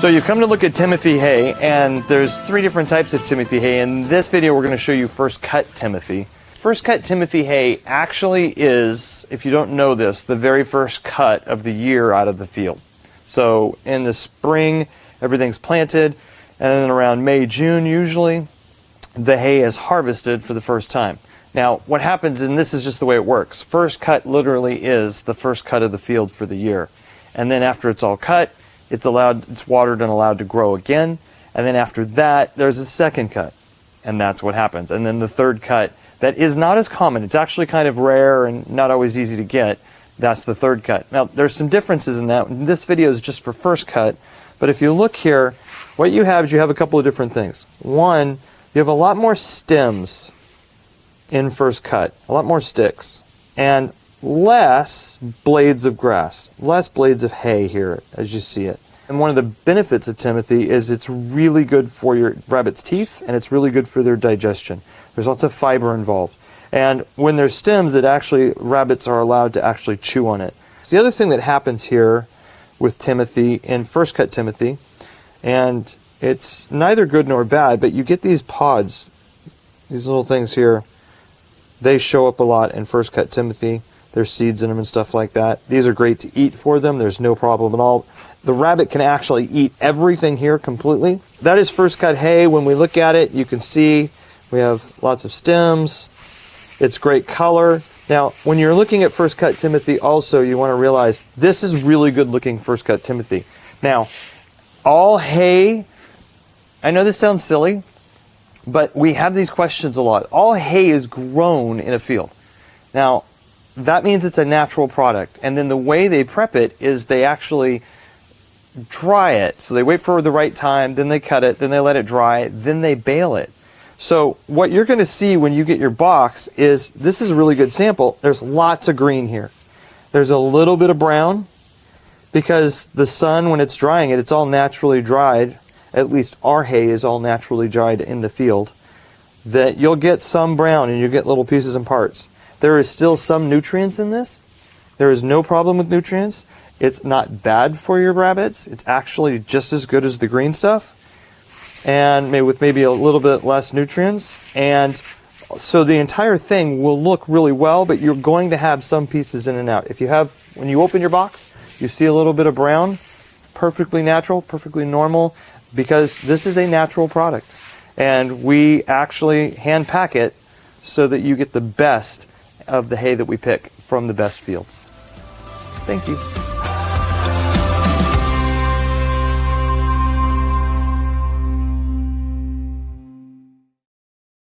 So you've come to look at Timothy hay, and there's 3 different types of Timothy hay. In this video, we're going to show you first cut Timothy. First cut Timothy hay actually is, if you don't know this, the very first cut of the year out of the field. So in the spring, everything's planted, and then around May, June usually, the hay is harvested for the first time. Now, what happens, and this is just the way it works, first cut literally is the first cut of the field for the year. And then after it's all cut, it's watered and allowed to grow again. And then after that, there's a second cut. And that's what happens. And then the third cut, that is not as common. It's actually kind of rare and not always easy to get. That's the third cut. Now, there's some differences in that. This video is just for first cut. But if you look here, what you have is you have a couple of different things. One, you have a lot more stems in first cut, a lot more sticks, and less blades of grass, less blades of hay here as you see it. And one of the benefits of Timothy is it's really good for your rabbit's teeth, and it's really good for their digestion. There's lots of fiber involved. And when there's stems, rabbits are allowed to actually chew on it. So the other thing that happens here with Timothy, in first cut Timothy, and it's neither good nor bad, but you get these pods, these little things here, they show up a lot in first cut Timothy. There's seeds in them and stuff like that. These are great to eat for them. There's no problem at all. The rabbit can actually eat everything here completely. That is first cut hay. When we look at it, you can see we have lots of stems. It's great color. Now, when you're looking at first cut Timothy also, you want to realize this is really good looking first cut Timothy. Now, all hay, I know this sounds silly, but we have these questions a lot. All hay is grown in a field. Now, that means it's a natural product. And then the way they prep it is they actually dry it. So they wait for the right time, then they cut it, then they let it dry, then they bale it. So what you're going to see when you get your box is, this is a really good sample. There's lots of green here. There's a little bit of brown because the sun, when it's drying it, it's all naturally dried. At least our hay is all naturally dried in the field. That you'll get some brown and you get little pieces and parts. There is still some nutrients in this. There is no problem with nutrients. It's not bad for your rabbits. It's actually just as good as the green stuff, and maybe a little bit less nutrients. And so the entire thing will look really well, but you're going to have some pieces in and out. When you open your box, you see a little bit of brown, perfectly natural, perfectly normal, because this is a natural product. And we actually hand pack it so that you get the best of the hay that we pick from the best fields. Thank you.